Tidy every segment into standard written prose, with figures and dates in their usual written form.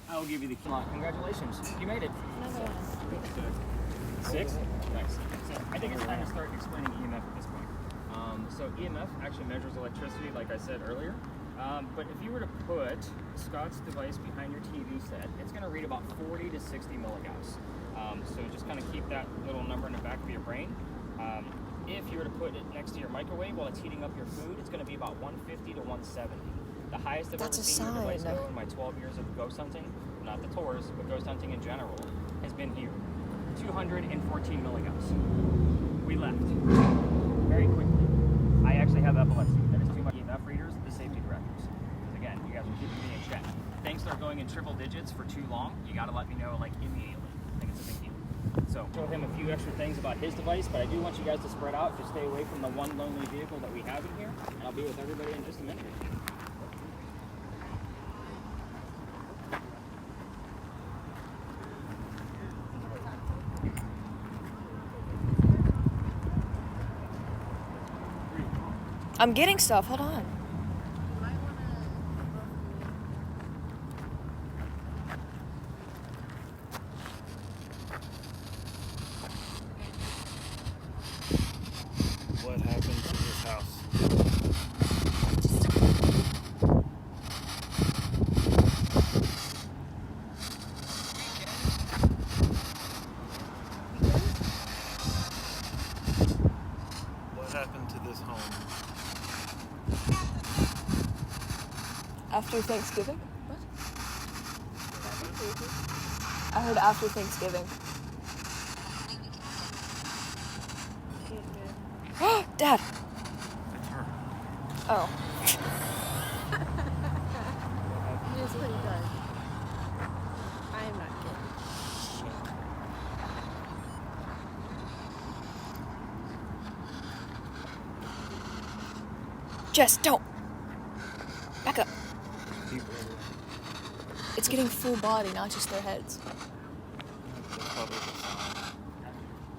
I'll give you the congratulations. You made it. Another one. 6? Nice. So I think it's time to start explaining EMF at this point. So EMF actually measures electricity, like I said earlier. But if you were to put Scott's device behind your TV set, it's going to read about 40 to 60 milligauss. So just kind of keep that little number in the back of your brain. If you were to put it next to your microwave while it's heating up your food, it's going to be about 150 to 170. The highest I've ever seen your device go in my 12 years of ghost hunting, not the tours, but ghost hunting in general, has been here. 214 milligauss. We left very quickly. I actually have epilepsy. That is too much EMF readers, the safety directors. Because again, you guys are keeping me in check. Things start going in triple digits for too long, you gotta let me know like immediately. I think it's a big deal. So show him a few extra things about his device, but I do want you guys to spread out. Just stay away from the one lonely vehicle that we have in here, and I'll be with everybody in just a minute. I'm getting stuff. Hold on. What happened to this house? What happened to this home? After Thanksgiving? What? I heard after Thanksgiving. Dad! It's her. Oh. Here's what he does. I am not kidding. Jess, don't! Back up. It's getting full body, not just their heads.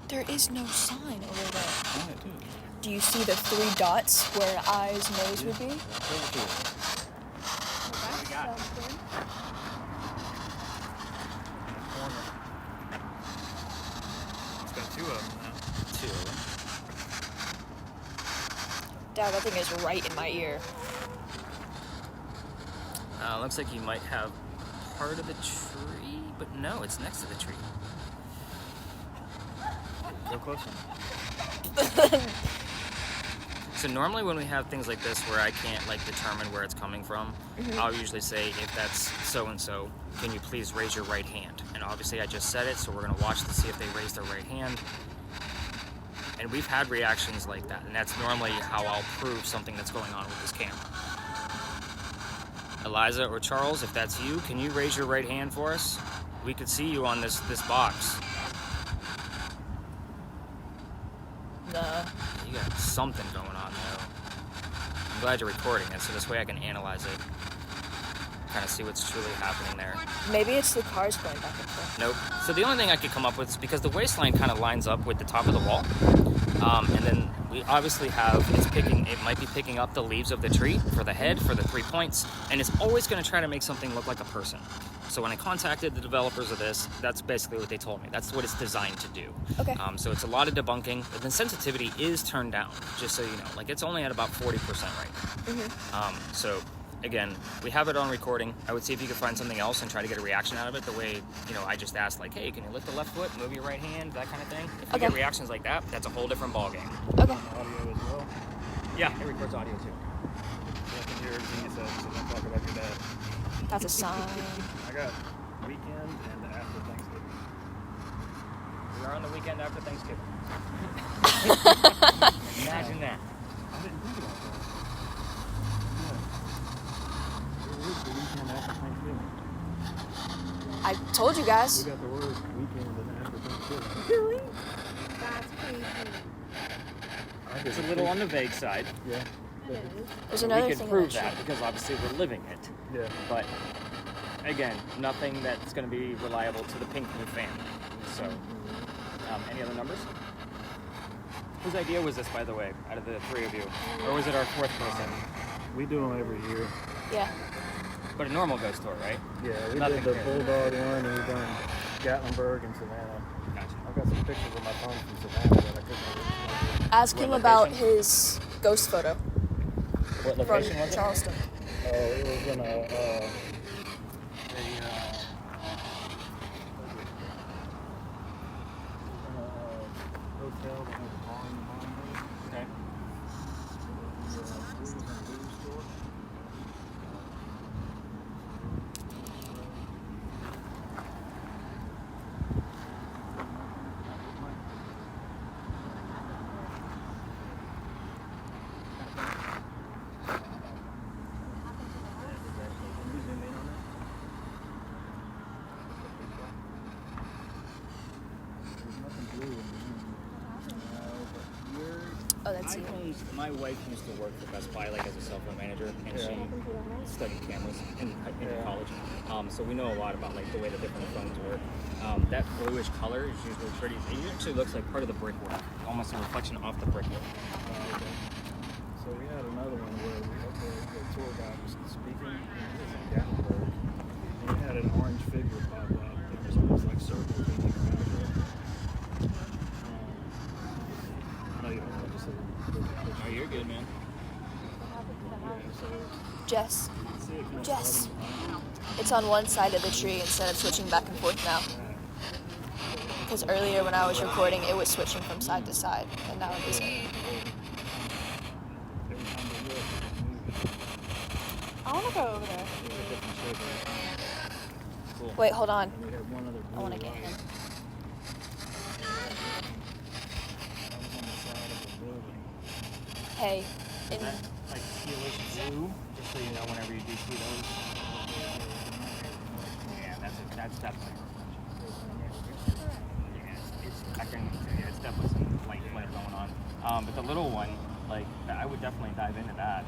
There is no sign over there. Do you see the 3 dots where eyes, nose would be? Well, that's something. It's got 2 of them now. 2. Dad, that thing is right in my ear. Looks like you might have part of the tree, but no, it's next to the tree. Go closer. So normally when we have things like this where I can't like determine where it's coming from, I'll usually say, if that's so-and-so, can you please raise your right hand? And obviously I just said it, so we're gonna watch to see if they raise their right hand. And we've had reactions like that, and that's normally how I'll prove something that's going on with this camera. Eliza or Charles, if that's you, can you raise your right hand for us? We could see you on this box. Nah. You got something going on though. I'm glad you're recording it, so this way I can analyze it. Kind of see what's truly happening there. Maybe it's the cars going back and forth. Nope. So the only thing I could come up with is because the waistline kind of lines up with the top of the wall. And then we obviously have, it might be picking up the leaves of the tree for the head, for the 3 points, and it's always going to try to make something look like a person. So when I contacted the developers of this, that's basically what they told me. That's what it's designed to do. Okay. So it's a lot of debunking, but the sensitivity is turned down, just so you know. Like, it's only at about 40% right now. So again, we have it on recording. I would see if you could find something else and try to get a reaction out of it. The way, I just asked, like, hey, can you lift the left foot, move your right hand, that kind of thing. If you get reactions like that, that's a whole different ballgame. Okay. Audio as well. Yeah, it records audio too. I can hear everything you said, so don't talk about your dad. That's a sign. I got weekend and after Thanksgiving. We are on the weekend after Thanksgiving. Imagine that. I didn't think about that. Yeah. It is the weekend after Thanksgiving. I told you guys. We got the word weekend and after Thanksgiving. Really? That's crazy. It's a little on the vague side. Yeah. It is. There's another We thing. can prove that because obviously we're living it. Yeah. But again, nothing that's going to be reliable to the Pinkman family. So, any other numbers? Whose idea was this, by the way, out of the 3 of you? Or was it our 4th person? We do them every year. Yeah. But a normal ghost tour, right? Yeah, we Nothing did the crazy. Bulldog one, and we've done Gatlinburg and Savannah. Gotcha. I've got some pictures on my phone from Savannah that I couldn't. Ask What him about location? his ghost photo What from location was it? Charleston. Oh, it was in a hotel that had a bar in the bottom of it. Okay. Blues and Blues store. Can you zoom in on that? There's nothing blue in the Oh, that's you. My wife used to work for Best Buy like as a cell phone manager, and Yeah. she studied cameras in Yeah. college. So we know a lot about like the way the different phones work. That bluish color is usually pretty. It actually looks like part of the brickwork, almost a reflection off the brickwork. Okay. So we had another one where the tour guide was speaking, and it was in Gatlinburg, and he had an orange figure pop up. It was almost like circles moving around it. I know you don't want to just look at the picture. Oh, you're good, man. Yeah, so Jess, let's see if you Jess. want It's on one side of the tree instead of switching back and forth now. Because earlier when I was recording, it was switching from side to side, and now it isn't. every time they look, it's moving. I want to go over there. It's a different shape right Cool. Wait, hold on. And we had one other I blue want to get light. him. That was on the side of the building. Hey, in, Like tealish blue, just so you know whenever you do see those. Yeah, that's definitely a reflection. Yeah, it's definitely some light flare going on. But the little one, like I would definitely dive into that.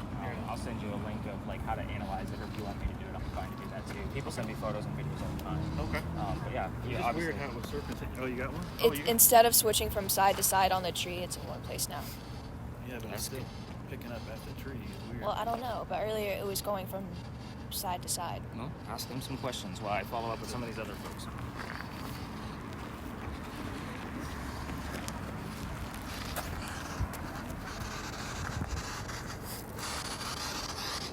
I'll send you a link of like how to analyze it, or if you want me to do it, I'm fine to do that too. People send me photos and videos all the time. Okay. But yeah, It's just obviously. weird how it was serpentine. Oh, you got one? instead of switching from side to side on the tree, it's in one place now. Yeah, but it's still picking up at the tree. It's weird. Well, I don't know, but earlier it was going from side to side. Well, ask them some questions while I follow up with some of these other folks.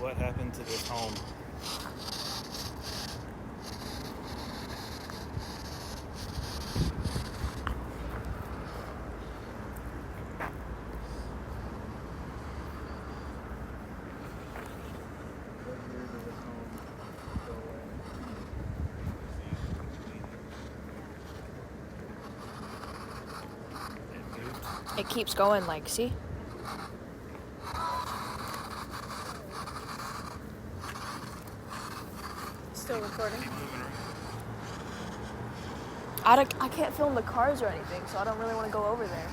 What happened to this home? What year did this home go away? It moved. It keeps going, like, see? Still recording. I can't film the cars or anything, so I don't really want to go over there.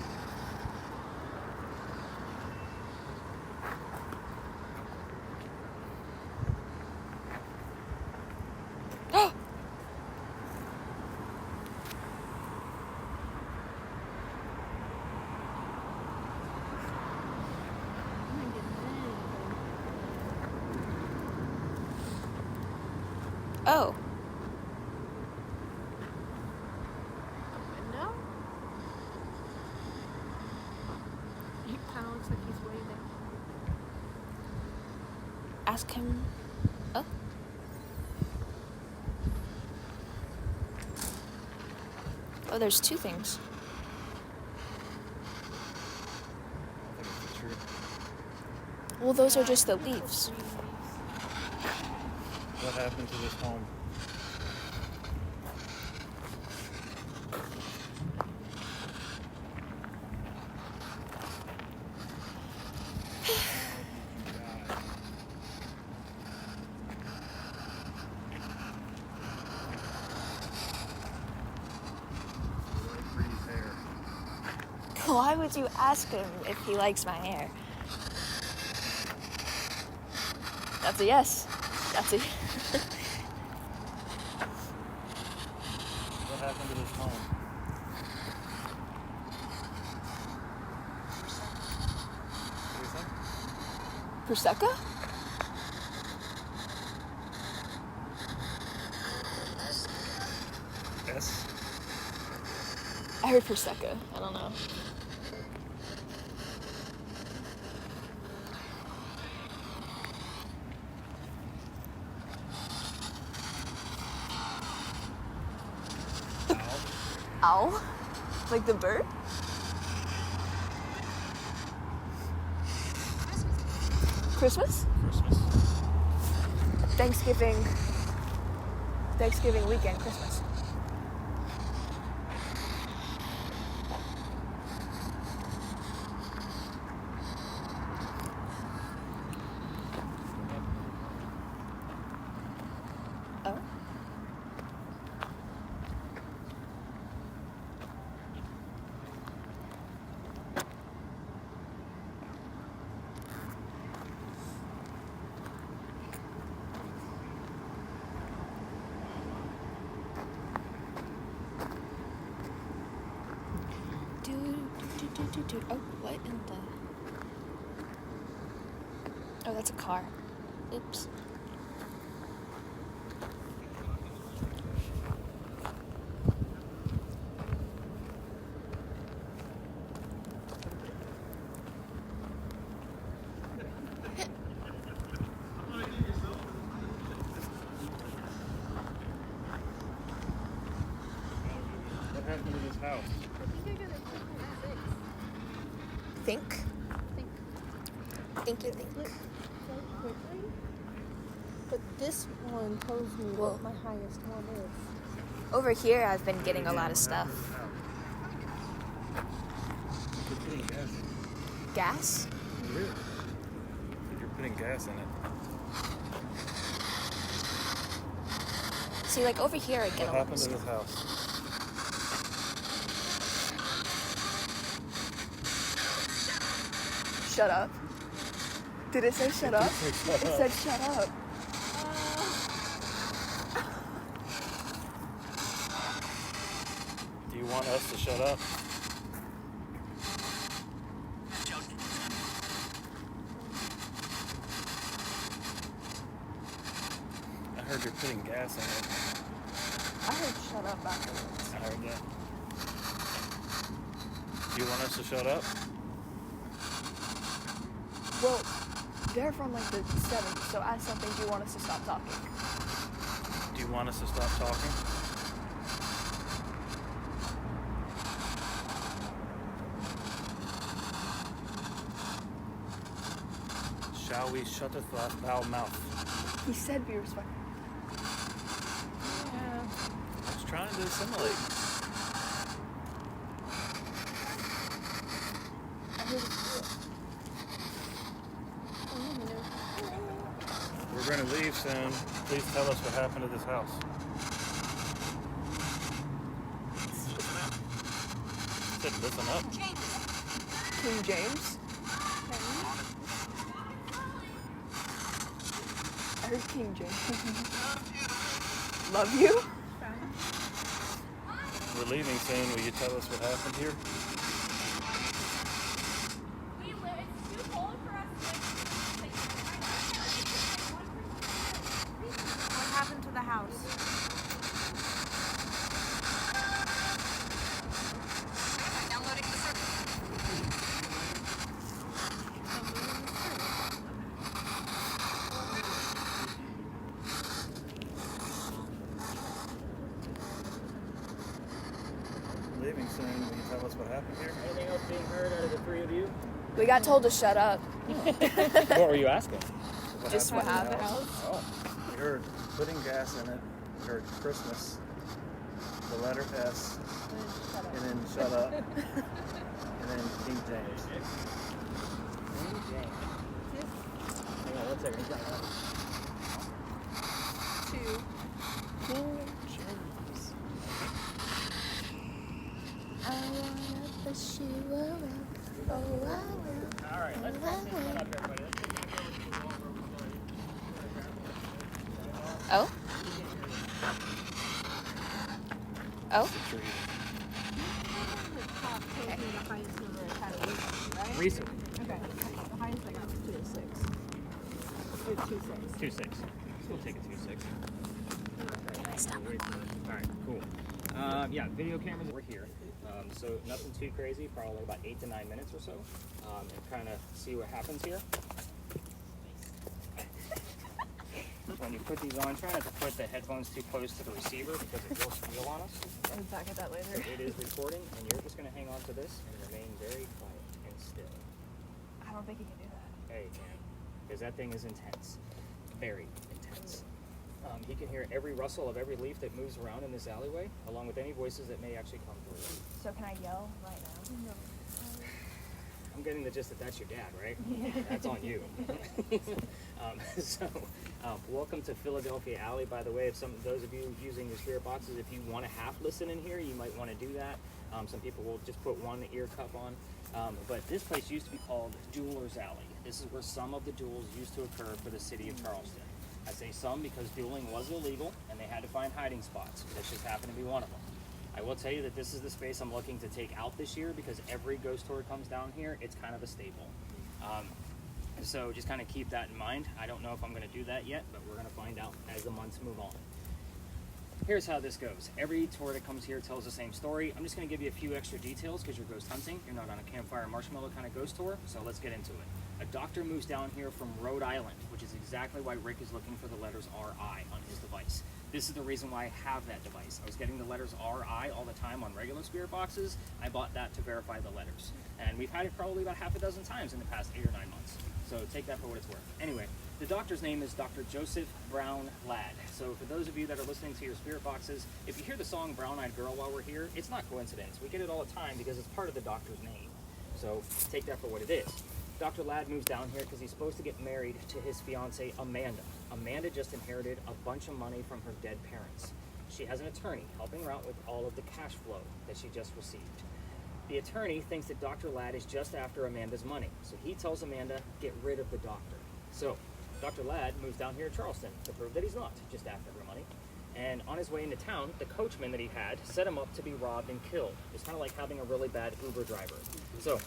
Oh, Window? He kind of looks like he's waving. ask him. Oh. Oh, there's two things. I think it's the tree. Well, those are just the leaves. What happened to this home? Why would you ask him if he likes my hair? That's a yes. That's a. What happened to this home? What do you think? Prosecco? S. I heard Prosecco. I don't know. Owl? Like the bird? Christmas? Christmas. Thanksgiving weekend, Christmas. Oh? Dude. Oh, what in the... Oh, that's a car. Oops. What happened to this house? Think. Think. But this one tells me Well- what my highest one is. Over here, I've been getting a lot of stuff. You're putting gas in Gas? it. Really? You're putting gas in it. See, like over here, I get What a lot of happened to stuff. this house? Shut up. Did it say shut up? say shut It up. said shut up. Do you want us to shut up? I heard you're putting gas in it. I heard shut up afterwards. I heard that. Do you want us to shut up? Well, they're from like the 70s, so ask something. Do you want us to stop talking? Do you want us to stop talking? Shall we shut thou mouth? He said be respectful. I was trying to assimilate. I heard it. We're going to leave soon. Please tell us what happened to this house. I said listen up. King James? I heard King James. Love you? We're leaving soon. Will you tell us what happened here? It's too cold for us What happened to the house? downloading the server. Leaving soon. Will you tell us what happened here? Anything else being heard out of the three of you? We got told to shut up. What were you asking? Just what happened to the happened. house? Oh. We heard putting gas in it. We heard Christmas. The letter S. And then shut up. And then King James. Hang on 1 second. He's got one. Two. King James. I wanna push you around. Oh, I will. All right, let's finish this one up, everybody. Let's get this over to the wall where we started. Oh? Oh? The tree. The top told me the highest number I had a week, right? Recently. Okay. The highest I got was 206. Or 26. 2.6. We'll take a 2.6. Stop. All right, cool. Yeah, video cameras were here. So nothing too crazy, probably about 8 to 9 minutes or so. And kind of see what happens here. When you put these on, try not to put the headphones too close to the receiver because it will squeal on us. I'll be back at that later. It is recording, and you're just going to hang on to this and remain very quiet and still. I don't think you can do that. Hey, man, because that thing is intense. Very intense. He can hear every rustle of every leaf that moves around in this alleyway, along with any voices that may actually come through. So can I yell right now? No. I'm getting the gist that that's your dad, right? Yeah. That's on you. Welcome to Philadelphia Alley, by the way. If those of you using your spirit boxes, if you want to half listen in here, you might want to do that. Some people will just put one ear cup on. But this place used to be called Jewelers Alley. This is where some of the duels used to occur for the city of Charleston. I say some because dueling was illegal and they had to find hiding spots. This just happened to be one of them. I will tell you that this is the space I'm looking to take out this year because every ghost tour comes down here, it's kind of a staple. So just kind of keep that in mind. I don't know if I'm going to do that yet, but we're going to find out as the months move on. Here's how this goes. Every tour that comes here tells the same story. I'm just going to give you a few extra details because you're ghost hunting. You're not on a campfire marshmallow kind of ghost tour, so let's get into it. A doctor moves down here from Rhode Island, which is exactly why Rick is looking for the letters RI on his device. This is the reason why I have that device. I was getting the letters RI all the time on regular spirit boxes. I bought that to verify the letters. And we've had it probably about half a dozen times in the past 8 or 9 months. So take that for what it's worth. Anyway, the doctor's name is Dr. Joseph Brown Ladd. So for those of you that are listening to your spirit boxes, if you hear the song Brown Eyed Girl while we're here, it's not coincidence. We get it all the time because it's part of the doctor's name. So take that for what it is. Dr. Ladd moves down here because he's supposed to get married to his fiancée, Amanda. Amanda just inherited a bunch of money from her dead parents. She has an attorney helping her out with all of the cash flow that she just received. The attorney thinks that Dr. Ladd is just after Amanda's money, so he tells Amanda, get rid of the doctor. So Dr. Ladd moves down here to Charleston to prove that he's not just after her money. And on his way into town, the coachman that he had set him up to be robbed and killed. It's kind of like having a really bad Uber driver. So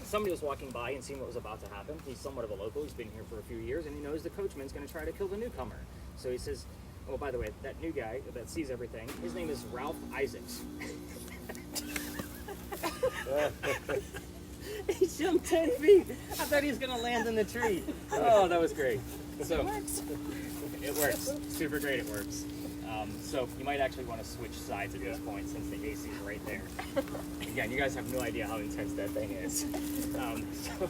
somebody was walking by and seeing what was about to happen. He's somewhat of a local. He's been here for a few years, and he knows the coachman's going to try to kill the newcomer. So he says, oh, by the way, that new guy that sees everything, his name is Ralph Isaacs. He jumped 10 feet. I thought he was going to land in the tree. Oh, that was great. So, it works. Super great, it works. So you might actually want to switch sides at this point since the AC is right there. Again, you guys have no idea how intense that thing is. So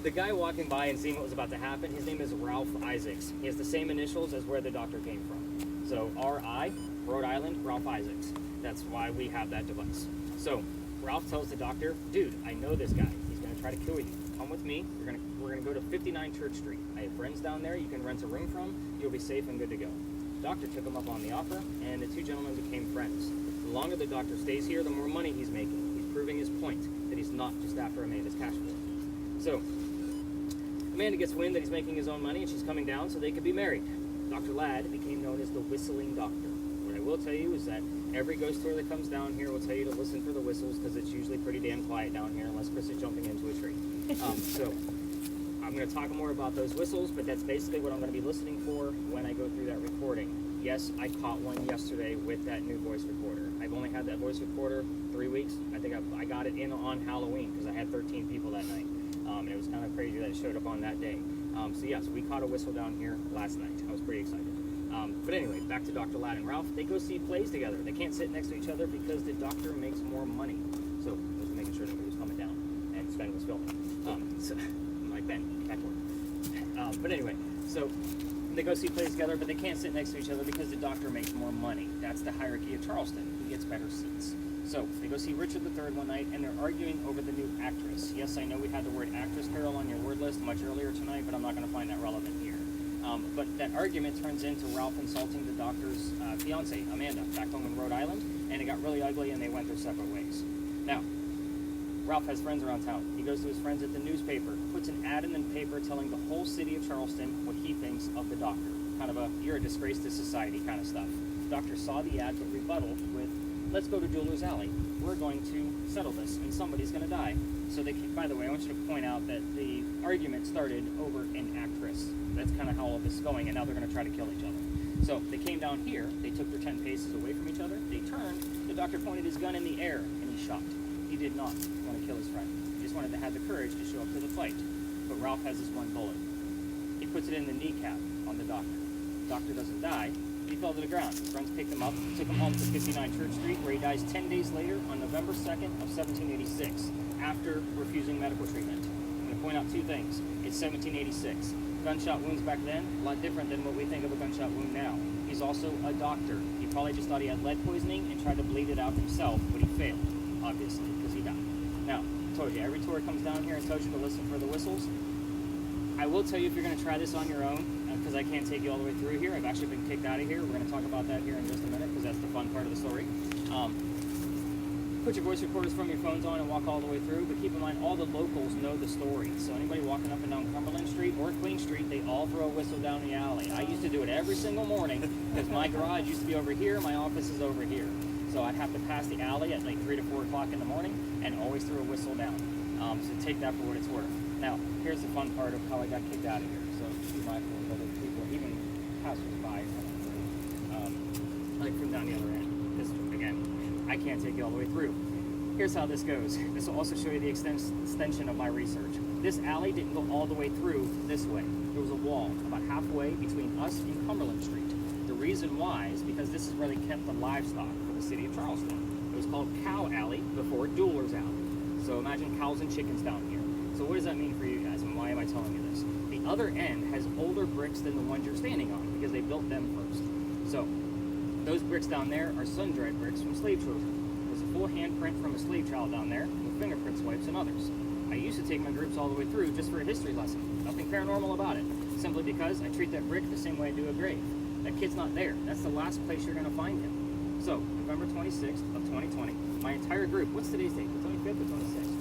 the guy walking by and seeing what was about to happen, his name is Ralph Isaacs. He has the same initials as where the doctor came from. So R.I., Rhode Island, Ralph Isaacs. That's why we have that device. So Ralph tells the doctor, dude, I know this guy. He's going to try to kill you. Come with me. We're gonna go to 59 Church Street. I have friends down there you can rent a room from. You'll be safe and good to go. The doctor took him up on the offer, and the two gentlemen became friends. The longer the doctor stays here, the more money he's making. He's proving his point that he's not just after Amanda's cash flow. So Amanda gets wind that he's making his own money, and she's coming down so they could be married. Dr. Ladd became known as the Whistling Doctor. What I will tell you is that every ghost tour that comes down here will tell you to listen for the whistles because it's usually pretty damn quiet down here unless Chris is jumping into a tree. So I'm going to talk more about those whistles, but that's basically what I'm going to be listening for when I go through that recording. Yes, I caught one yesterday with that new voice recorder. I've only had that voice recorder 3 weeks. I think I got it in on Halloween because I had 13 people that night. And it was kind of crazy that it showed up on that day. So yes, we caught a whistle down here last night. I was pretty excited. But anyway, back to Dr. Ladd and Ralph. They go see plays together. They can't sit next to each other because the doctor makes more money. So I was making sure nobody was coming down and Sven was filming. So I'm like, Ben, backward. But anyway, so they go see plays together, but they can't sit next to each other because the doctor makes more money. That's the hierarchy of Charleston. He gets better seats. So they go see Richard III one night, and they're arguing over the new actress. Yes, I know we had the word actress, Carol, on your word list much earlier tonight, but I'm not going to find that relevant here. But that argument turns into Ralph insulting the doctor's fiancée, Amanda, back home in Rhode Island, and it got really ugly, and they went their separate ways. Now, Ralph has friends around town. He goes to his friends at the newspaper, puts an ad in the paper telling the whole city of Charleston what he thinks of the doctor. Kind of a, you're a disgrace to society kind of stuff. The doctor saw the ad but rebutted with, let's go to Jewelers Alley. We're going to settle this, and somebody's going to die. So they, by the way, I want you to point out that the argument started over an actress. That's kind of how all of this is going, and now they're going to try to kill each other. So they came down here, they took their 10 paces away from each other, they turned, the doctor pointed his gun in the air, and he shot. He did not want to kill his friend. He just wanted to have the courage to show up to the fight. But Ralph has his one bullet. He puts it in the kneecap on the doctor. The doctor doesn't die. He fell to the ground. His friends picked him up, took him home to 59 Church Street, where he dies 10 days later on November 2nd of 1786, after refusing medical treatment. I'm going to point out two things. It's 1786. Gunshot wounds back then, a lot different than what we think of a gunshot wound now. He's also a doctor. He probably just thought he had lead poisoning and tried to bleed it out himself, but he failed, obviously, because he died. Now, I told you, every tour comes down here and tells you to listen for the whistles. I will tell you if you're going to try this on your own, because I can't take you all the way through here. I've actually been kicked out of here. We're going to talk about that here in just a minute, because that's the fun part of the story. Put your voice recorders from your phones on and walk all the way through, but keep in mind all the locals know the story. So anybody walking up and down Cumberland Street or Queen Street, they all throw a whistle down the alley. I used to do it every single morning because my garage used to be over here, my office is over here. So I'd have to pass the alley at like 3 to 4 o'clock in the morning and always throw a whistle down. So take that for what it's worth. Now, here's the fun part of how I got kicked out of here. So be mindful of other people, even passers-by, like from down the other end. This, again, I can't take you all the way through. Here's how this goes. This will also show you the extension of my research. This alley didn't go all the way through this way. There was a wall about halfway between us and Cumberland Street. The reason why is because this is where they kept the livestock for the city of Charleston. It was called Cow Alley before Dueler's Alley. So imagine cows and chickens down here. So what does that mean for you guys, and why am I telling you this? The other end has older bricks than the ones you're standing on because they built them first. So those bricks down there are sun-dried bricks from slave children. There's a full handprint from a slave child down there with fingerprint swipes and others. I used to take my groups all the way through just for a history lesson. Nothing paranormal about it. Simply because I treat that brick the same way I do a grave. That kid's not there. That's the last place you're going to find him. So, November 26th of 2020, my entire group, what's today's date? The 25th or 26th?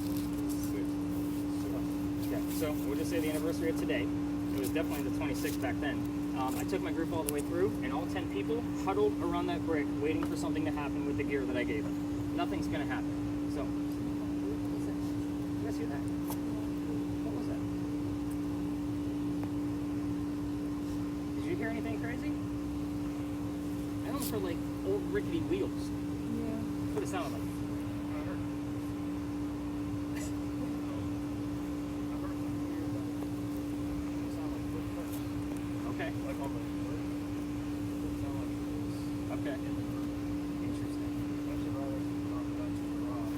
Okay, so we'll just say the anniversary of today. It was definitely the 26th back then. I took my group all the way through, and all 10 people huddled around that brick waiting for something to happen with the gear that I gave them. Nothing's going to happen. So, what's that? You guys hear that? What was that? Did you hear anything crazy? I almost heard like old rickety wheels. Yeah. That's what it sounded like. Okay. Like on the roof. It sounded like it was Okay. in the roof. Interesting. Especially right after the conversation with Rob.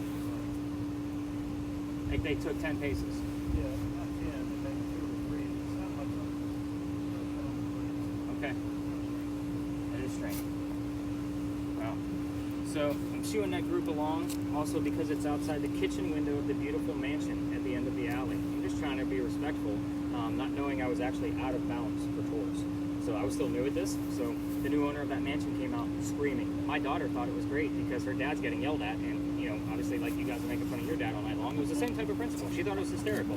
Like they took 10 paces. Yeah, not 10, but maybe 2 or 3. It sounded like something was on the roof. Okay. That is strange. Wow. So I'm shooing that group along also because it's outside the kitchen window of the beautiful mansion at the end of the alley. I'm just trying to be respectful, not knowing I was actually out of bounds for tours. So I was still new at this. So the new owner of that mansion came out screaming. My daughter thought it was great because her dad's getting yelled at, and you know, obviously like you guys are making fun of your dad all night long. It was the same type of principle. She thought it was hysterical.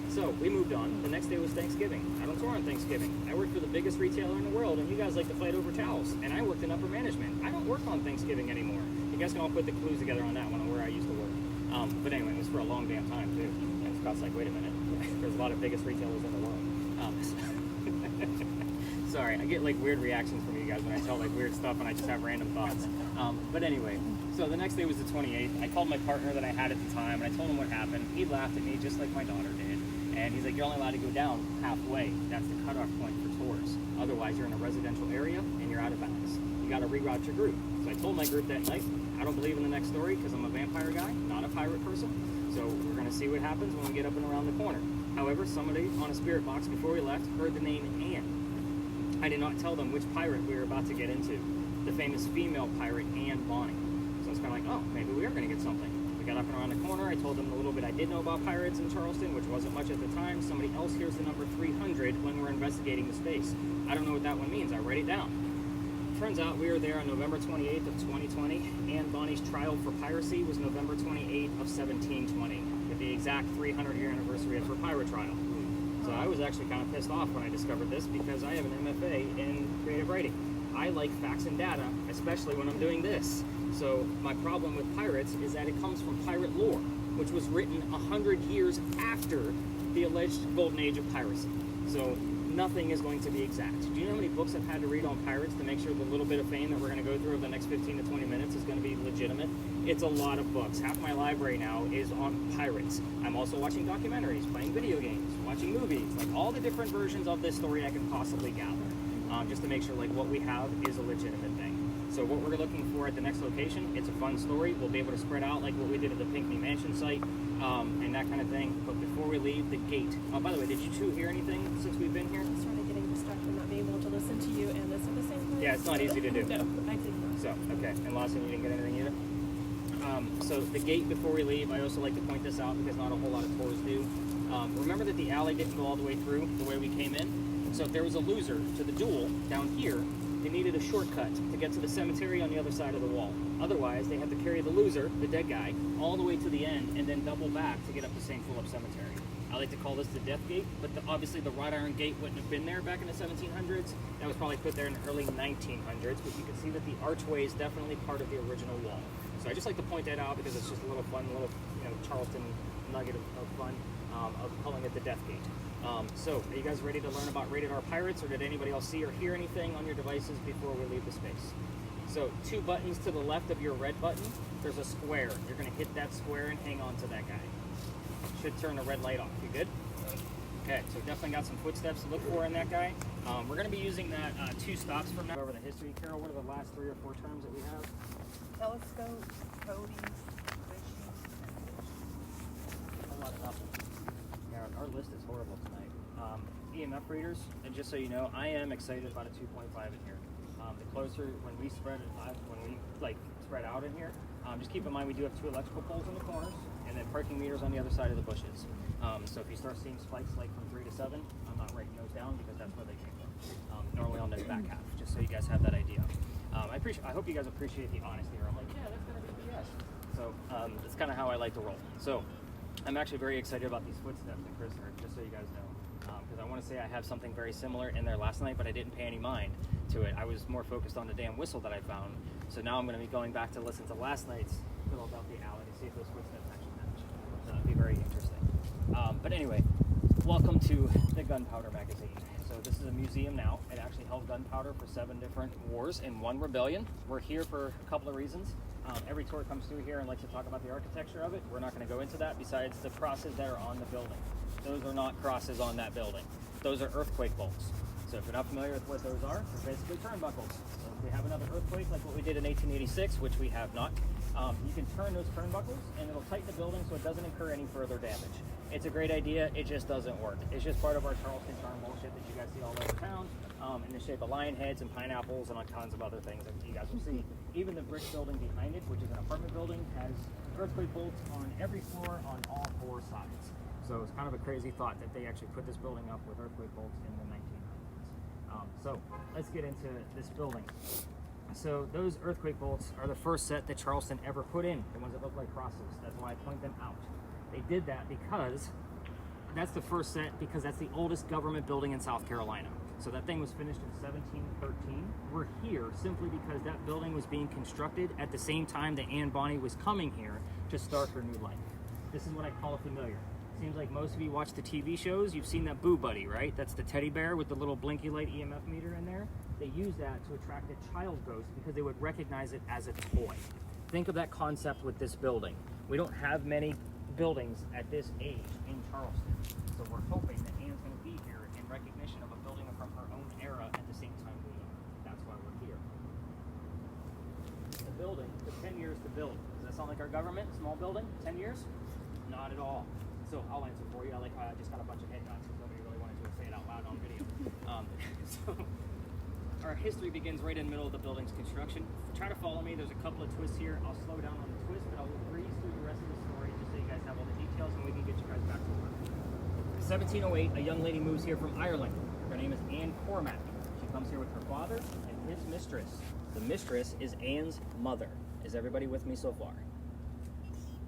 So we moved on. The next day was Thanksgiving. I don't tour on Thanksgiving. I work for the biggest retailer in the world, and you guys like to fight over towels. And I worked in upper management. I don't work on Thanksgiving anymore. You guys can all put the clues together on that one, on where I used to work. But anyway, it was for a long damn time too. And Scott's like, wait a minute. There's a lot of biggest retailers in the world. Sorry, I get like weird reactions from you guys when I tell like weird stuff and I just have random thoughts. But anyway, so the next day was the 28th. I called my partner that I had at the time and I told him what happened. He laughed at me just like my daughter did. And he's like, you're only allowed to go down halfway. That's the cutoff point for tours. Otherwise, you're in a residential area and you're out of bounds. You got to reroute your group. So I told my group that night, I don't believe in the next story because I'm a vampire guy, not a pirate person. So we're going to see what happens when we get up and around the corner. However, somebody on a spirit box before we left heard the name Anne. I did not tell them which pirate we were about to get into. The famous female pirate, Anne Bonny. So it's kind of like, oh, maybe we are going to get something. We got up and around the corner. I told them a little bit I did know about pirates in Charleston, which wasn't much at the time. Somebody else hears the number 300 when we're investigating the space. I don't know what that one means. I write it down. Turns out we were there on November 28th of 2020. Anne Bonny's trial for piracy was November 28th of 1720, with the exact 300-year anniversary of her pirate trial. So I was actually kind of pissed off when I discovered this because I have an MFA in creative writing. I like facts and data, especially when I'm doing this. So my problem with pirates is that it comes from pirate lore, which was written 100 years after the alleged golden age of piracy. So nothing is going to be exact. Do you know how many books I've had to read on pirates to make sure the little bit of fame that we're going to go through over the next 15 to 20 minutes is going to be legitimate? It's a lot of books. Half my library now is on pirates. I'm also watching documentaries, playing video games, watching movies, like all the different versions of this story I can possibly gather, just to make sure like what we have is a legitimate thing. So what we're looking for at the next location, it's a fun story. We'll be able to spread out like what we did at the Pinckney Mansion site, and that kind of thing. But before we leave, the gate. By the way, did you two hear anything since we've been here? I started getting distracted, not being able to listen to you and this at the same time. Yeah, it's not easy to do. No, I did not. So, okay. And Lawson, you didn't get anything either? So the gate before we leave, I also like to point this out because not a whole lot of tours do. Remember that the alley didn't go all the way through the way we came in? So if there was a loser to the duel down here, they needed a shortcut to get to the cemetery on the other side of the wall. Otherwise, they have to carry the loser, the dead guy, all the way to the end and then double back to get up to St. Philip Cemetery. I like to call this the death gate, but obviously the wrought iron gate wouldn't have been there back in the 1700s. That was probably put there in the early 1900s, but you can see that the archway is definitely part of the original wall. So I just like to point that out because it's just a little fun, little Charleston nugget of fun of calling it the death gate. So are you guys ready to learn about Rated R Pirates, or did anybody else see or hear anything on your devices before we leave the space? So 2 buttons to the left of your red button, there's a square. You're going to hit that square and hang on to that guy. Should turn the red light off. You good? Okay, so definitely got some footsteps to look for in that guy. We're going to be using that 2 stops from now. Over the history, Carol, what are the last 3 or 4 terms that we have? Telescope, Cody, fishing. A lot of nothing. Yeah, our list is horrible tonight. EMF readers, and just so you know, I am excited about a 2.5 in here. The closer when we spread out in here, just keep in mind we do have 2 electrical poles in the corners, and then parking meters on the other side of the bushes. So if you start seeing spikes like from 3 to 7, I'm not writing those down because that's where they came from. Normally on the back half, just so you guys have that idea. I hope you guys appreciate the honesty here. I'm like, yeah, that's gonna be BS. So it's kind of how I like to roll. So I'm actually very excited about these footsteps in Chris heard, just so you guys know. Because I want to say I have something very similar in there last night, but I didn't pay any mind to it. I was more focused on the damn whistle that I found. So now I'm going to be going back to listen to last night's Philadelphia alley to see if those footsteps actually match. So that'd be very interesting. But anyway, welcome to the Gunpowder Magazine. So this is a museum now. It actually held gunpowder for 7 different wars and 1 rebellion. We're here for a couple of reasons. Every tour comes through here and likes to talk about the architecture of it. We're not going to go into that besides the crosses that are on the building. Those are not crosses on that building. Those are earthquake bolts. So if you're not familiar with what those are, they're basically turnbuckles. So if we have another earthquake like what we did in 1886, which we have not, you can turn those turnbuckles and it'll tighten the building so it doesn't incur any further damage. It's a great idea, it just doesn't work. It's just part of our Charleston charm bullshit that you guys see all over town, in the shape of lion heads and pineapples and all kinds of other things that you guys will see. Even the brick building behind it, which is an apartment building, has earthquake bolts on every floor on all 4 sides. So it's kind of a crazy thought that they actually put this building up with earthquake bolts in the 1900s. So let's get into this building. So those earthquake bolts are the first set that Charleston ever put in, the ones that look like crosses. That's why I point them out. They did that because that's the first set, because that's the oldest government building in South Carolina. So that thing was finished in 1713. We're here simply because that building was being constructed at the same time that Anne Bonny was coming here to start her new life. This is what I call a familiar. Seems like most of you watch the TV shows, you've seen that Boo Buddy, right? That's the teddy bear with the little blinky light EMF meter in there. They use that to attract a child ghost because they would recognize it as a toy. Think of that concept with this building. We don't have many buildings at this age in Charleston, so we're hoping that Anne's going to be here in recognition of a building from her own era at the same time we are. That's why we're here. The building took 10 years to build. Does that sound like our government? Small building? 10 years? Not at all. So I'll answer for you. I like how I just got a bunch of head nods because nobody really wanted to say it out loud on video. So our history begins right in the middle of the building's construction. Try to follow me. There's a couple of twists here. I'll slow down on the twist, but I'll breeze through the rest of the story just so you guys have all the details and we can get you guys back to work. 1708, a young lady moves here from Ireland. Her name is Anne Cormack. She comes here with her father and his mistress. The mistress is Anne's mother. Is everybody with me so far?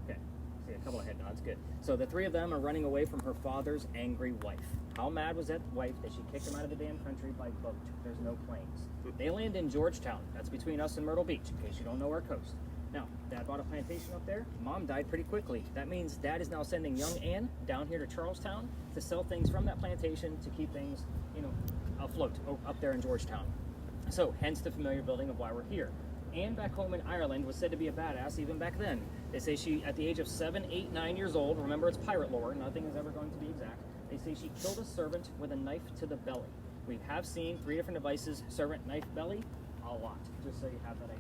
Okay. See a couple of head nods. Good. So the 3 of them are running away from her father's angry wife. How mad was that wife that she kicked him out of the damn country by boat? There's no planes. They land in Georgetown. That's between us and Myrtle Beach, in case you don't know our coast. Now, Dad bought a plantation up there. Mom died pretty quickly. That means Dad is now sending young Ann down here to Charlestown to sell things from that plantation to keep things, afloat up there in Georgetown. So, hence the familiar building of why we're here. Anne back home in Ireland was said to be a badass even back then. They say she, at the age of 7, 8, 9 years old, remember it's pirate lore, nothing is ever going to be exact, they say she killed a servant with a knife to the belly. We have seen 3 different devices, servant, knife, belly, a lot, just so you have that idea.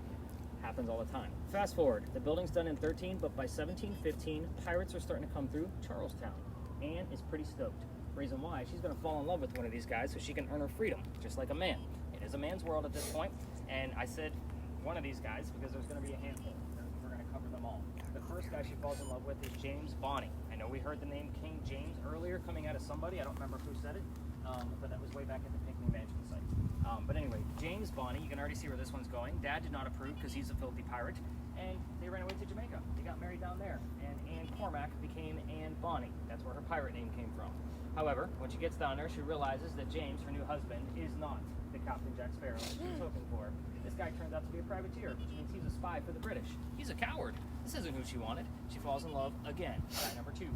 Happens all the time. Fast forward, the building's done in 13, but by 1715, pirates are starting to come through Charlestown. Anne is pretty stoked. Reason why, she's gonna fall in love with one of these guys so she can earn her freedom, just like a man. It is a man's world at this point, and I said one of these guys because there's gonna be a handful. We're gonna cover them all. The first guy she falls in love with is James Bonney. I know we heard the name King James earlier coming out of somebody, I don't remember who said it, but that was way back at the Pinckney Mansion site. But anyway, James Bonney, you can already see where this one's going. Dad did not approve because he's a filthy pirate, and they ran away to Jamaica. They got married down there, and Anne Cormac became Anne Bonney. That's where her pirate name came from. However, when she gets down there, she realizes that James, her new husband, is not the Captain Jack Sparrow that she was hoping for. This guy turns out to be a privateer, which means he's a spy for the British. He's a coward. This isn't who she wanted. She falls in love again. Guy number 2.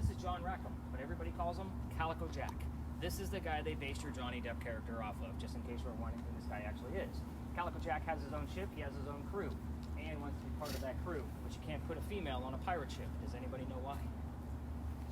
This is John Rackham, but everybody calls him Calico Jack. This is the guy they based your Johnny Depp character off of, just in case you're wondering who this guy actually is. Calico Jack has his own ship, he has his own crew. Anne wants to be part of that crew, but you can't put a female on a pirate ship. Does anybody know why?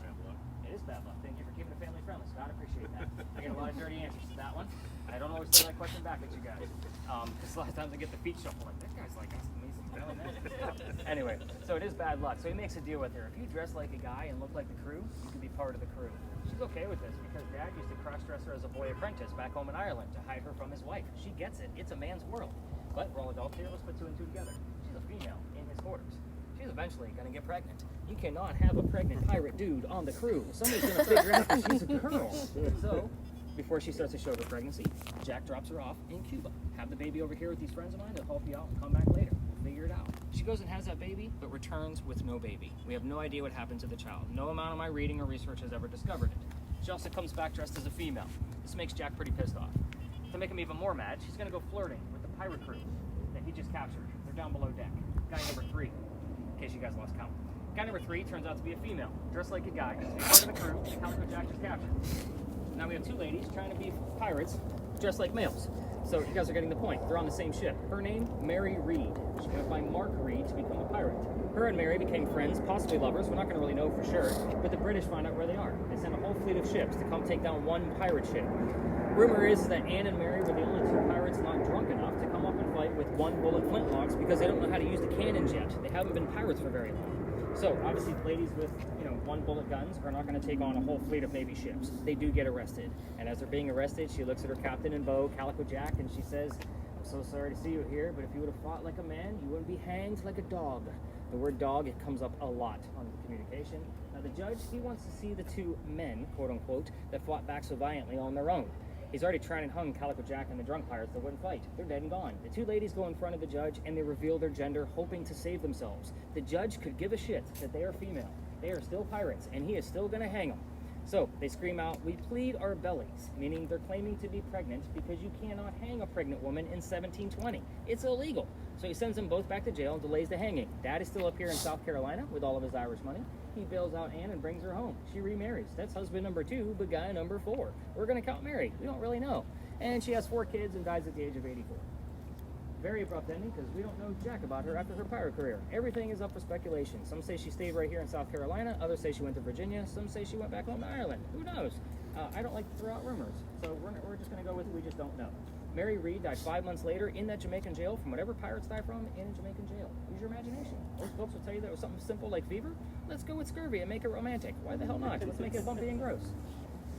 Bad luck. It is bad luck. Thank you for keeping it family friendly, Scott. I appreciate that. I get a lot of dirty answers to that one. I don't always throw that question back at you guys. Because a lot of times I get the feet shuffle, like, that guy's like asking me some family stuff. Anyway, so it is bad luck. So he makes a deal with her. If you dress like a guy and look like the crew, you can be part of the crew. She's okay with this because Dad used to cross-dress her as a boy apprentice back home in Ireland to hide her from his wife. She gets it. It's a man's world. But we're all adults here. Let's put 2 and 2 together. She's a female in his quarters. She's eventually going to get pregnant. You cannot have a pregnant pirate dude on the crew. Somebody's going to figure out that she's a girl. So, before she starts to show her pregnancy, Jack drops her off in Cuba. Have the baby over here with these friends of mine. They'll help you out and come back later. We'll figure it out. She goes and has that baby, but returns with no baby. We have no idea what happened to the child. No amount of my reading or research has ever discovered it. She also comes back dressed as a female. This makes Jack pretty pissed off. To make him even more mad, she's going to go flirting with the pirate crew that he just captured. They're down below deck. Guy number 3, in case you guys lost count. Guy number 3 turns out to be a female, dressed like a guy, to be part of the crew that Calico Jack just captured. Now we have 2 ladies trying to be pirates, dressed like males. So you guys are getting the point. They're on the same ship. Her name, Mary Reed. She's going to find Mark Reed to become a pirate. Her and Mary became friends, possibly lovers. We're not going to really know for sure. But the British find out where they are. They send a whole fleet of ships to come take down one pirate ship. Rumor is that Anne and Mary were the only 2 pirates not drunk enough to come up and fight with 1-bullet flintlocks because they don't know how to use the cannons yet. They haven't been pirates for very long. So obviously ladies with 1-bullet guns are not going to take on a whole fleet of Navy ships. They do get arrested. And as they're being arrested, she looks at her captain in bow, Calico Jack, and she says, "I'm so sorry to see you here, but if you would have fought like a man, you wouldn't be hanged like a dog." The word dog, it comes up a lot on the communication. Now the judge, he wants to see the 2 men, quote unquote, that fought back so valiantly on their own. He's already tried and hung Calico Jack and the drunk pirates that wouldn't fight. They're dead and gone. The 2 ladies go in front of the judge and they reveal their gender, hoping to save themselves. The judge could give a shit that they are female. They are still pirates, and he is still going to hang them. So they scream out, "We plead our bellies," meaning they're claiming to be pregnant because you cannot hang a pregnant woman in 1720. It's illegal. So he sends them both back to jail and delays the hanging. Dad is still up here in South Carolina with all of his Irish money. He bails out Anne and brings her home. She remarries. That's husband number 2, but guy number 4. We're going to count Mary. We don't really know. And she has 4 kids and dies at the age of 84. Very abrupt ending because we don't know jack about her after her pirate career. Everything is up for speculation. Some say she stayed right here in South Carolina. Others say she went to Virginia. Some say she went back home to Ireland. Who knows? I don't like to throw out rumors. So we're just going to go with we just don't know. Mary Reed died 5 months later in that Jamaican jail from whatever pirates die from in a Jamaican jail. Use your imagination. Most folks will tell you that it was something simple like fever. Let's go with scurvy and make it romantic. Why the hell not? Let's make it bumpy and gross.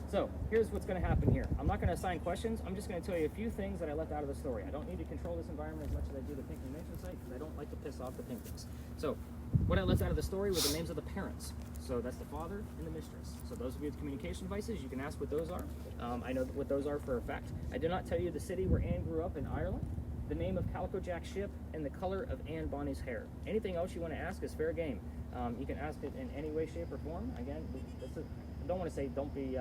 So here's what's going to happen here. I'm not going to assign questions. I'm just going to tell you a few things that I left out of the story. I don't need to control this environment as much as I do the Pinckney Mansion site because I don't like to piss off the Pinckneys. So what I left out of the story were the names of the parents. So that's the father and the mistress. So those of you with communication devices, you can ask what those are. I know what those are for a fact. I did not tell you the city where Anne grew up in Ireland, the name of Calico Jack's ship, and the color of Anne Bonney's hair. Anything else you want to ask is fair game. You can ask it in any way, shape, or form. Again, don't want to say don't be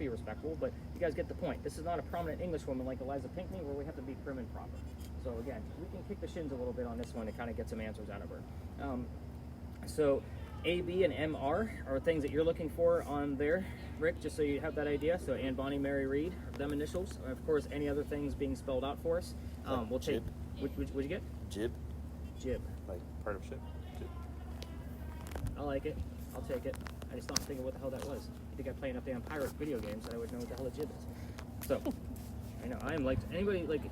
respectful, but you guys get the point. This is not a prominent English woman like Eliza Pinckney, where we have to be prim and proper. So again, we can kick the shins a little bit on this one to kind of get some answers out of her. So A, B, and MR are things that you're looking for on there, Rick, just so you have that idea. So Anne, Bonnie, Mary, Reed, them initials. Of course, any other things being spelled out for us. We'll take. Jib. What'd you get? Jib. Jib. Like part of ship. Jib. I like it. I'll take it. I just don't think of what the hell that was. You think I play enough damn pirate video games that I would know what the hell a jib is. So, I know. I am like, anybody like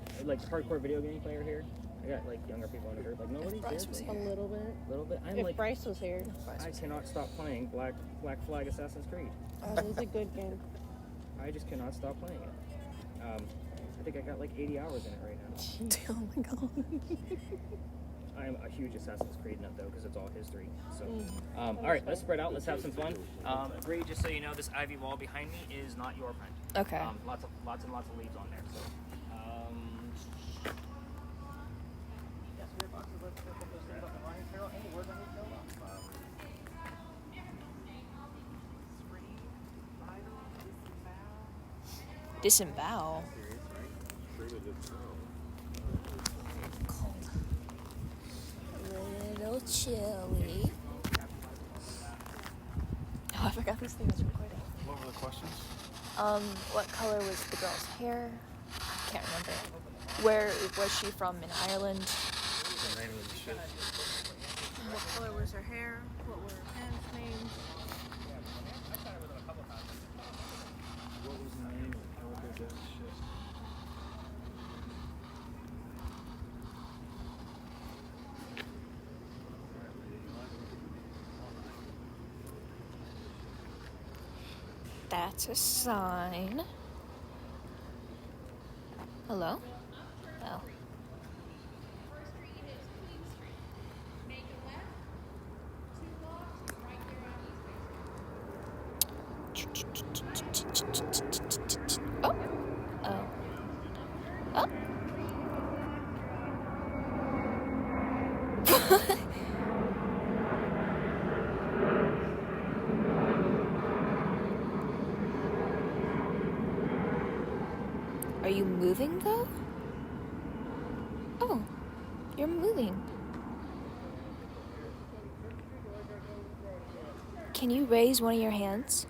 hardcore video game player here? I got like younger people on the group. Like nobody? Bryce was A little bit. A little bit. I'm If like, Bryce was here, I cannot stop playing Black Flag Assassin's Creed. it was a good game. I just cannot stop playing it. I think I got like 80 hours in it right now. Oh my god. I am a huge Assassin's Creed nut though, because it's all history. So, all right, let's spread out. Let's have some fun. Bree, just so you know, this ivy wall behind me is not your friend. Okay. Lots and lots of leaves on there. So, yes, we have boxes. Let's put those things up in line. Carol, any words I need to know about? Disembowel. Cold. Little chilly. Oh, I forgot this thing was recording. What were the questions? What color was the girl's hair? I can't remember. Where was she from in Ireland? The name of the ship. What color was her hair? What were her parents' names? What was the name of how big that ship? That's a sign. Hello? Oh. Oh. Oh. Oh. Are you moving though? Oh, you're moving. Can you raise one of your hands?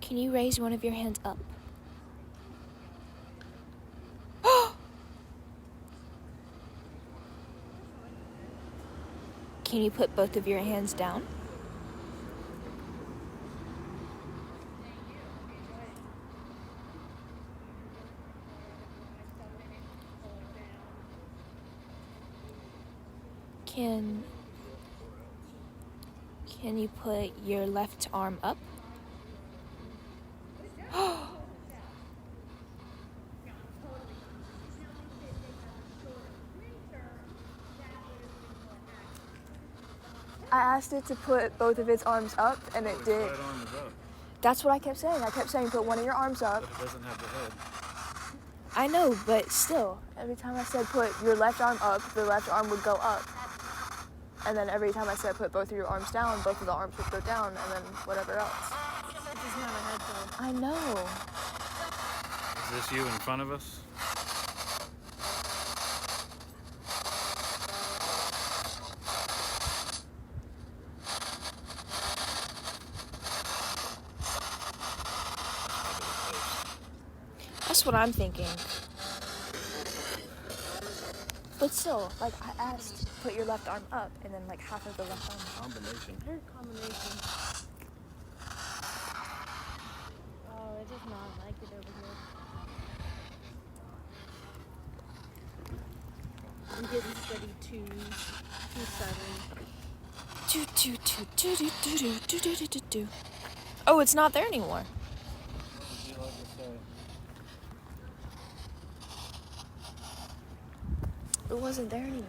Can you raise one of your hands up? Can you put both of your hands down? Can you put your left arm up? I asked it to put both of its arms up, and it did. Right arm is up, That's what I kept saying. I kept saying put one of your arms up. but it doesn't have the head. I know, but still, every time I said put your left arm up, the left arm would go up. And then every time I said put both of your arms down, both of the arms would go down, and then whatever else. It doesn't have a head though. I know. Is this you in front of us? That's what I'm thinking. But still, like I asked, put your left arm up, and then like half of the left arm. Combination. Weird combination. Oh, it does not like it over here. I'm getting steady 2-2-2-2-2-2-2-2-2-2. Oh, it's not there anymore. What would you like to say? It wasn't there anymore.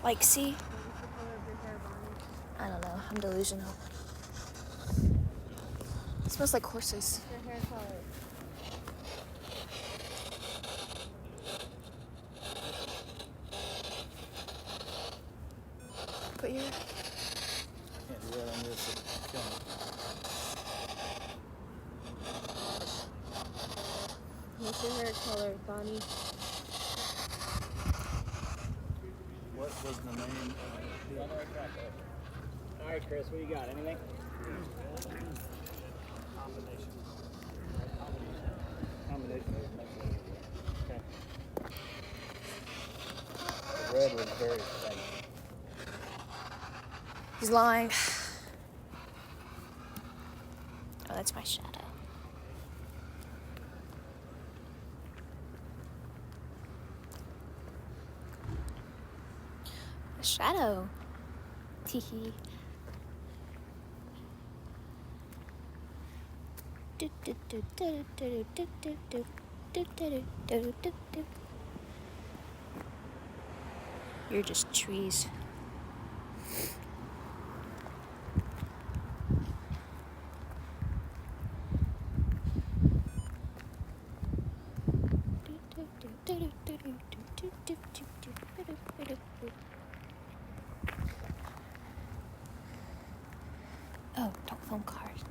Like, see? What's the color of your hair, Bonnie? I don't know. I'm delusional. It smells like horses. What's your hair color? here? Can't do that on this. It'll kill me. What's your hair color, Bonnie? What was the name of the All right, Chris, what do you got? Anything? combination? Combination was much better. Okay. The red was very faint. He's lying. Oh, that's my shadow. A shadow. Teehee. You're just trees. Oh, don't film cars.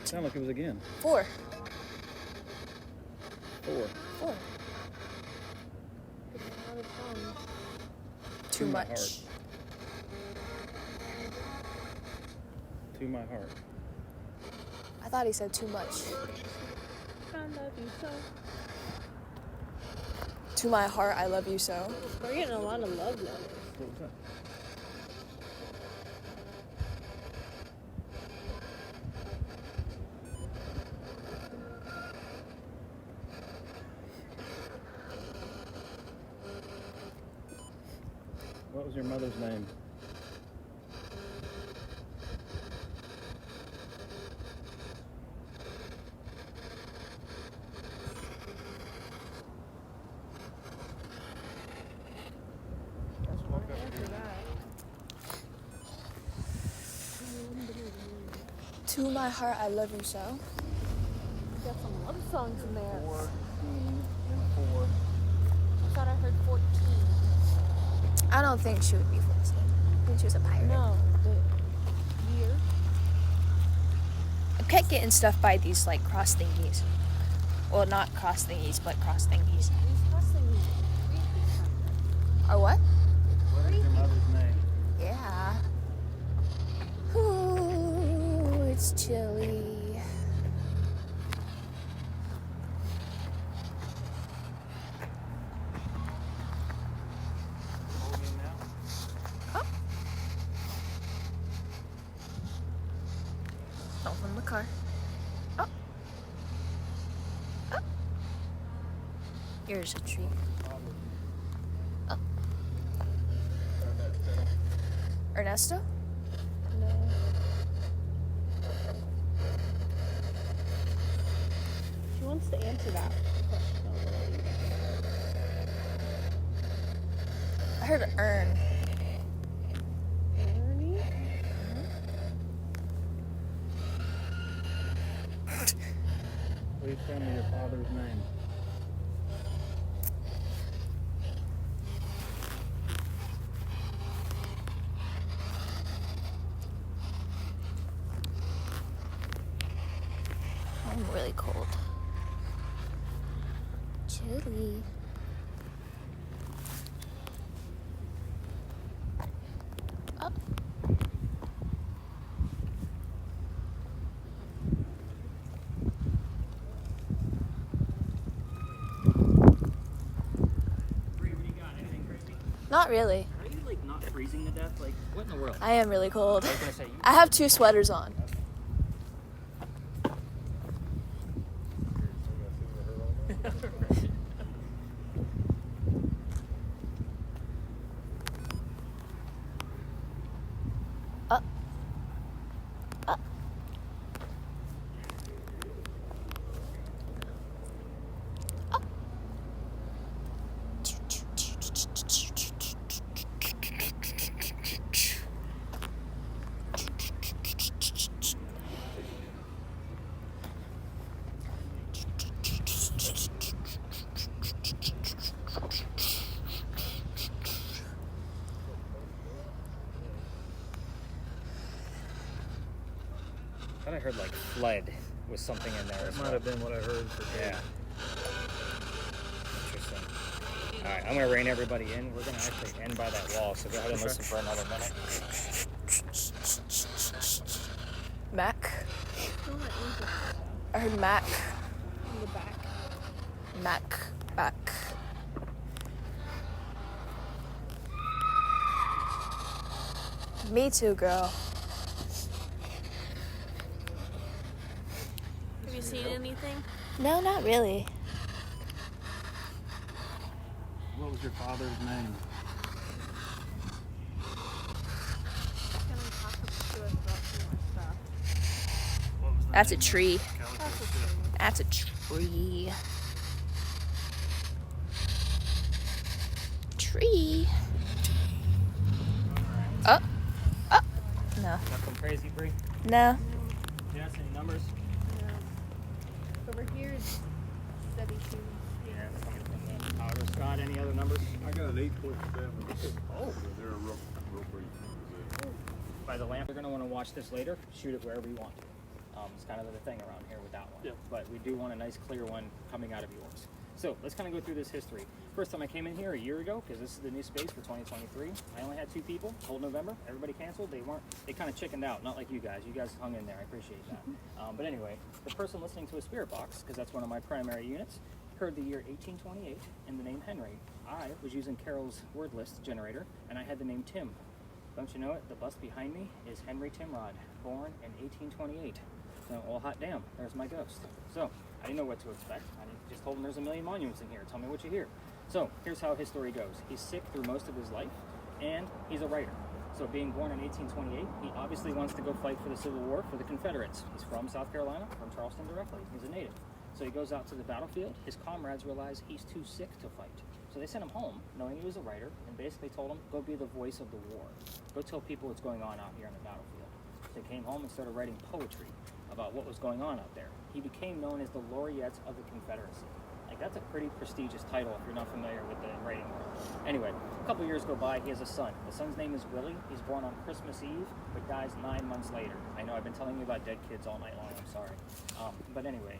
Sounded like it was again. 4. 4. 4. Too my much. heart. To my heart. I thought he said too much. I love you so. To my heart, I love you so. We're getting a lot of love letters. What was that? What was your mother's name? To my heart, I love you so. Got some love songs in there. 14 and 4. I thought I heard 14. I don't think she would be 14. I think she was a pirate. No, the year. I kept getting stuff by these like cross thingies. Well, not cross thingies, but cross thingies. These crossing creepy. Or what? What is your mother's name? Yeah. Ooh, it's chilly. Hold in now. Don't film the car. Oh. Oh. Here's a tree. Oh. Ernesto? No. She wants to answer that question already. I heard an urn. Ernie? Please tell me your father's name. I'm really cold. Chilly. Oh. Not really. Are you like not freezing to death? Like what in the world? I am really cold. I was gonna say you. I have 2 sweaters on. Up. Up. Up. I thought I heard like flood was something in there. That as might well. have been what I heard for Yeah. Interesting. All right, I'm gonna rein everybody in. We're gonna actually end by that wall, so go ahead and listen for another minute. Mac. Don't let me I heard Mac. in the back. Mac. Back. Me too, girl. Have you seen anything? No, not really. What was your father's name? Can we talk to us about some more stuff? What was the That's a name of tree. Calico That's a ship? tree. That's a tree. Tree. Oh. Oh. No. Nothing crazy, Bree. No. Jess, any numbers? Over here is 72. Yeah, that's coming from the outer. Scott, any other numbers? I got an 8.7. Oh. They're real brief. By the lamp. You're going to want to watch this later. Shoot it wherever you want to. It's kind of the thing around here with that one. Yep. But we do want a nice clear one coming out of yours. So let's kind of go through this history. First time I came in here a year ago, because this is the new space for 2023. I only had 2 people. Whole November, everybody canceled. They kind of chickened out. Not like you guys. You guys hung in there. I appreciate that. But anyway, the person listening to a spirit box, because that's one of my primary units, heard the year 1828 and the name Henry. I was using Carol's word list generator, and I had the name Tim. Don't you know it? The bust behind me is Henry Timrod, born in 1828. So, well, hot damn, there's my ghost. So, I didn't know what to expect. I just told him there's a million monuments in here. Tell me what you hear. So, here's how his story goes. He's sick through most of his life, and he's a writer. So, being born in 1828, he obviously wants to go fight for the Civil War for the Confederates. He's from South Carolina, from Charleston directly. He's a native. So, he goes out to the battlefield. His comrades realize he's too sick to fight. So they sent him home, knowing he was a writer, and basically told him, go be the voice of the war. Go tell people what's going on out here on the battlefield. So he came home and started writing poetry about what was going on out there. He became known as the Laureates of the Confederacy. Like, that's a pretty prestigious title if you're not familiar with the writing world. Anyway, a couple years go by, he has a son. The son's name is Willie. He's born on Christmas Eve, but dies 9 months later. I know I've been telling you about dead kids all night long, I'm sorry. But anyway,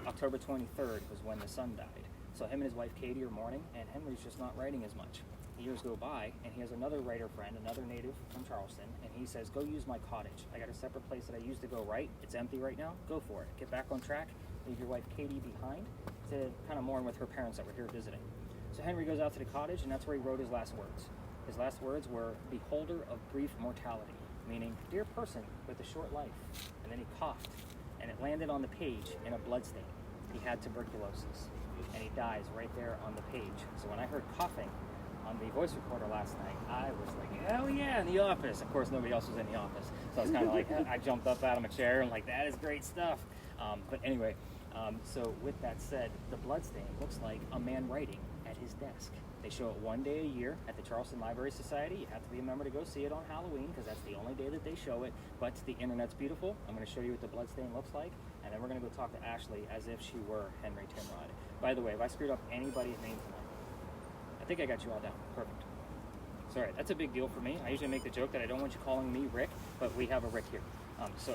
October 23rd was when the son died. So him and his wife Katie are mourning, and Henry's just not writing as much. Years go by, and he has another writer friend, another native from Charleston, and he says, go use my cottage. I got a separate place that I used to go write. It's empty right now. Go for it. Get back on track. Leave your wife Katie behind to kind of mourn with her parents that were here visiting. So Henry goes out to the cottage, and that's where he wrote his last words. His last words were, beholder of brief mortality, meaning, dear person with a short life. And then he coughed, and it landed on the page in a bloodstain. He had tuberculosis, and he dies right there on the page. So when I heard coughing on the voice recorder last night, I was like, hell yeah, in the office. Of course, nobody else was in the office. So I was kind of like, I jumped up out of my chair and like, that is great stuff. But anyway, so with that said, the bloodstain looks like a man writing at his desk. They show it one day a year at the Charleston Library Society. You have to be a member to go see it on Halloween because that's the only day that they show it. But the internet's beautiful. I'm going to show you what the bloodstain looks like. And then we're going to go talk to Ashley as if she were Henry Timrod. By the way, if I screwed up anybody's name tonight, I think I got you all down. Perfect. Sorry, that's a big deal for me. I usually make the joke that I don't want you calling me Rick, but we have a Rick here. So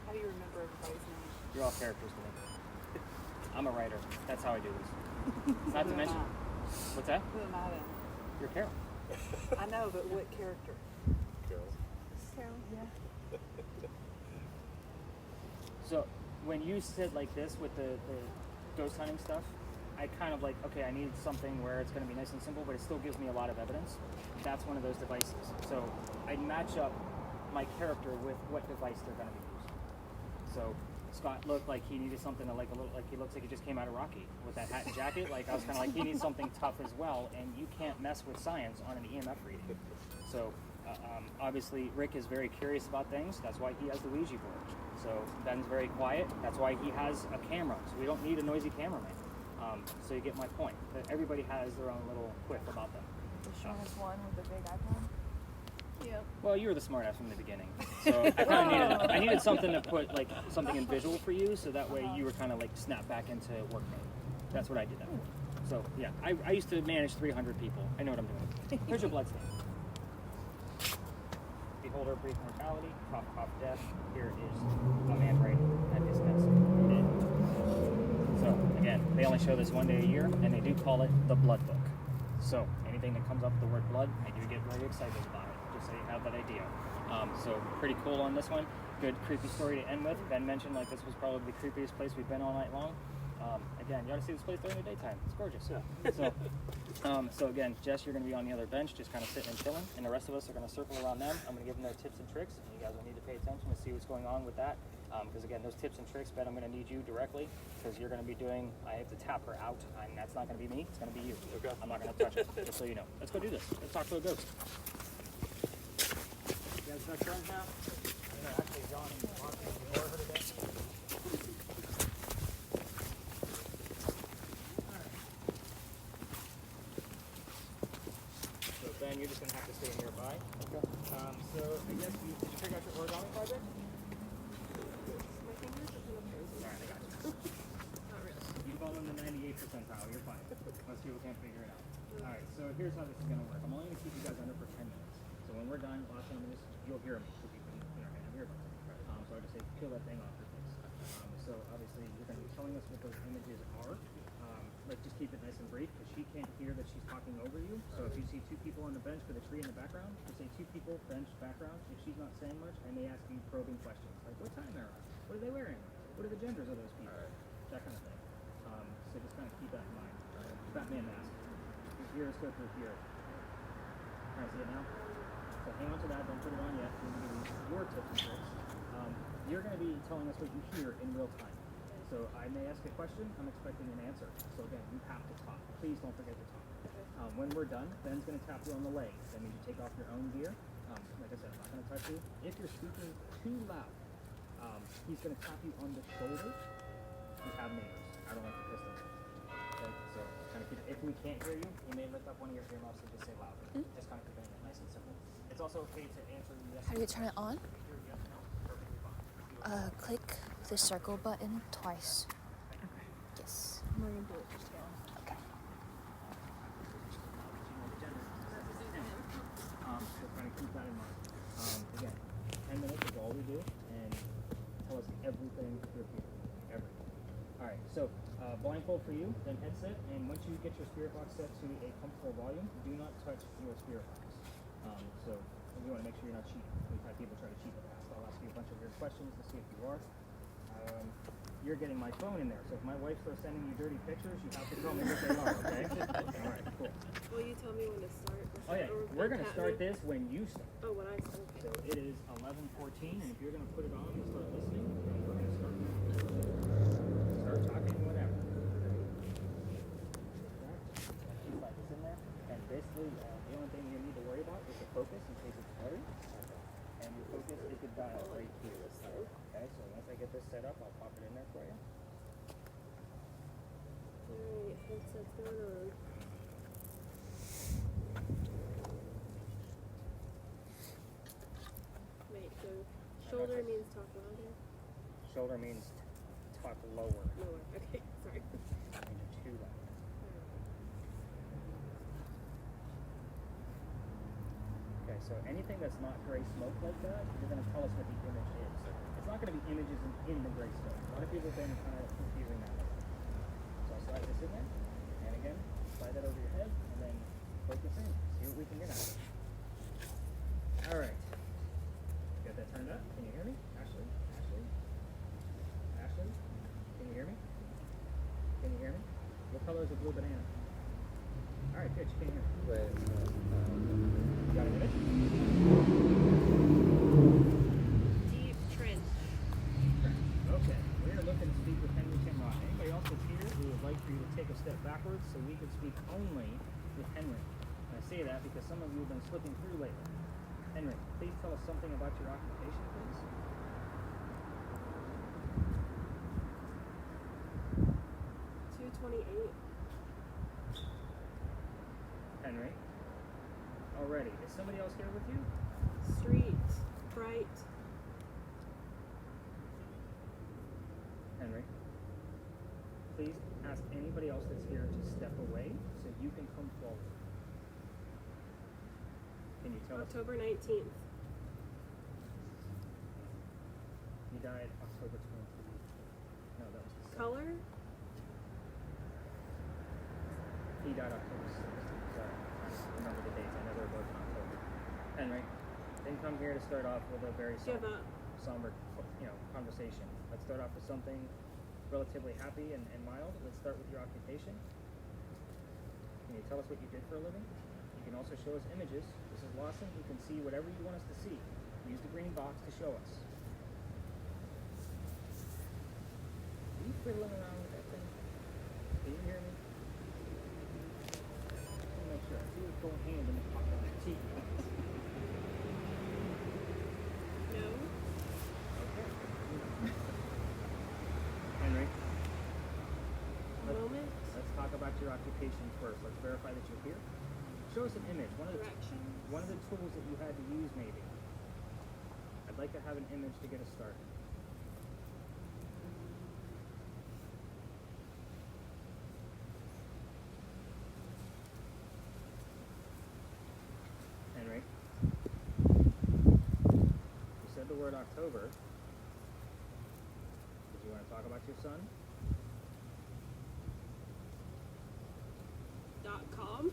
How do you remember everybody's name? you're all characters to me. I'm a writer. That's how I do this. Not to Who am mention, I? what's that? Who am I then? You're Carol. I know, but what character? Carol. Yeah. So when you said like this with the ghost hunting stuff, I kind of like, okay, I need something where it's going to be nice and simple, but it still gives me a lot of evidence. That's one of those devices. So I match up my character with what device they're going to be using. So Scott looked like he needed something to like a little, like he looks like he just came out of Rocky with that hat and jacket. Like I was kind of like, he needs something tough as well, and you can't mess with science on an EMF reading. So obviously Rick is very curious about things. That's why he has the Ouija board. So Ben's very quiet. That's why he has a camera. So we don't need a noisy cameraman. So you get my point. But everybody has their own little quiff about them. The shortest one with the big iPhone. Yep. Well, you were the smartass from the beginning, so I kind of I needed something to put like something in visual for you, so that way you were kind of like snap back into work mode. That's what I did that for. So yeah, I used to manage 300 people. I know what I'm doing. Here's your blood stain. Beholder, brief mortality, cough, cough, death. Here is a man writing at his desk. So again, they only show this one day a year, and they do call it the blood book. So anything that comes up with the word blood, I do get very excited about it, just so you have that idea. So pretty cool on this one. Good creepy story to end with. Ben mentioned like this was probably the creepiest place we've been all night long. Again, you ought to see this place during the daytime. It's gorgeous. Yeah. So again, Jess, you're going to be on the other bench, just kind of sitting and chilling, and the rest of us are going to circle around them. I'm going to give them their tips and tricks, and you guys will need to pay attention to see what's going on with that. Because again, those tips and tricks, Ben, I'm going to need you directly, because you're going to be doing, I have to tap her out, and that's not going to be me, it's going to be you. Okay. I'm not going to touch it, just so you know. Let's go do this. Let's talk to a ghost. You guys best friends now? Actually, John and Mark, you ignore her today. So Ben, you're just going to have to stay nearby. Okay. So I guess did you figure out your origami project? Alright, I got you. Not really. You fall in the 98th percentile, you're fine. Most people can't figure it out. Alright, so here's how this is going to work. I'm only going to keep you guys under for 10 minutes. So when we're done, last time you'll hear me. Because you can hear me. So I just say, peel that thing off your face. So obviously you're going to be telling us what those images are. Like just keep it nice and brief, because she can't hear that she's talking over you. So if you see two people on the bench with a tree in the background, just say two people, bench, background. If she's not saying much, I may ask you probing questions. Like, what time era? What are they wearing? What are the genders of those people? That kind of thing. So just kind of keep that in mind. Batman mask. Your ears go through here. Can I see it now? So hang on to that, don't put it on yet. We're going to give you your tips and tricks. You're going to be telling us what you hear in real time. So I may ask a question, I'm expecting an answer. So again, you have to talk. Please don't forget to talk. When we're done, Ben's going to tap you on the leg. That means you take off your own gear. Like I said, I'm not going to touch you. If you're speaking too loud, he's going to tap you on the shoulder. We have neighbors. I don't like to piss them off. Okay? So kind of keep it. If we can't hear you, you may lift up one of your earmuffs and just say louder. Just kind of keeping it nice and simple. It's also okay to answer yes. How do you turn it on? Yes, no, perfectly fine. Click the circle button twice. Yes. We're gonna do it just now. Okay. So kind of keep that in mind. Again, 10 minutes is all we do, and tell us everything you're feeling. Everything. Alright, so blindfold for you, then headset, and once you get your spirit box set to a comfortable volume, do not touch your spirit box. So you want to make sure you're not cheating. We've had people try to cheat in the past. I'll ask you a bunch of weird questions to see if you are. You're getting my phone in there, so if my wife starts sending you dirty pictures, you have to tell me what they are, okay? Alright, cool. Will you tell me when to start? Oh yeah, we're going to start this when you start. Oh, when I start. So Okay. it is 11:14, and if you're going to put it on and start listening, then we're going to start talking, whatever. Keep like this in there, and basically the only thing you need to worry about is the focus in case it's blurry. And your focus is the dial right here. Okay, so once I get this set up, I'll pop it in there for you. Alright, headset's going on. Wait, so shoulder means talk louder? Shoulder means talk lower. Lower. Okay, sorry. That means you're too loud. Okay, so anything that's not gray smoke like that, you're going to tell us what the image is. It's not going to be images in the gray smoke. A lot of people have been kind of confusing that. So I'll slide this in there, and again, slide that over your head, and then focus in. See what we can get out of it. All right. Got that turned up? Can you hear me? Ashley? Ashley? Ashley? Can you hear me? Can you hear me? What color is the Blue banana. All right, good. You can hear. Wait, You got an image? Deep trench. Okay. We're looking to speak with Henry Timrod. Anybody else that's here, we would like for you to take a step backwards so we could speak only with Henry. And I say that because some of you have been slipping through lately. Henry, please tell us something about your occupation, please. 228. Henry. Already. Is somebody else here with you? Street. Bright. Henry. Please ask anybody else that's here to step away so you can come forward. Can you tell us? October 19th. He died October 20th. No, that was the 7th. Color. He died October 6th. Sorry, I don't remember the dates. I know they're both in October. Henry, didn't come here to start off with a very Give up. somber, conversation. Let's start off with something relatively happy and mild. Let's start with your occupation. Can you tell us what you did for a living? You can also show us images. This is Lawson. You can see whatever you want us to see. Use the green box to show us. Are you fiddling around with that thing? Can you hear me? Let me make sure. I see it going hand in the pocket of the cheek. No. Okay. Henry, Moment. let's talk about your occupation first. Let's verify that you're here. Show us an image. One of the tools that you had to use, maybe. I'd like to have an image to get us started. Henry, you said the word October. Did you want to talk about your son? .com.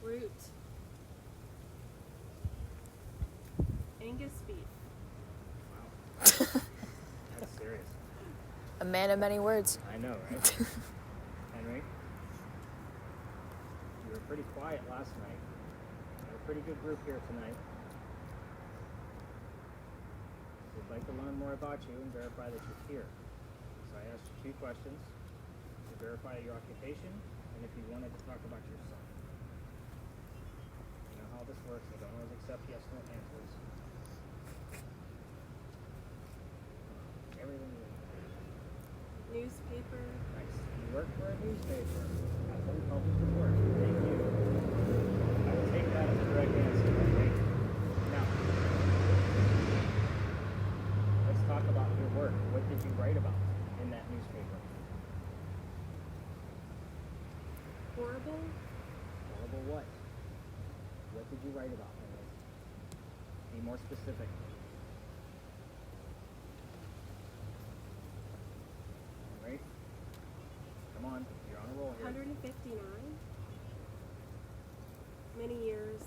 Root. Angus beef. Wow. That's serious. A man of many words. I know, right? Henry, you were pretty quiet last night. We had a pretty good group here tonight. We'd like to learn more about you and verify that you're here. So I asked you 2 questions to verify your occupation and if you wanted to talk about your son. You know how this works. They don't always accept yes/no answers. Everything you Newspaper. Nice. You work for a newspaper. That's how we publish reports. Thank you. I will take that as a correct answer. Okay. Now, let's talk about your work. What did you write about in that newspaper? Horrible. Horrible what? What did you write about? Be more specific. Right? Come on, you're on a roll here. 159. Many years.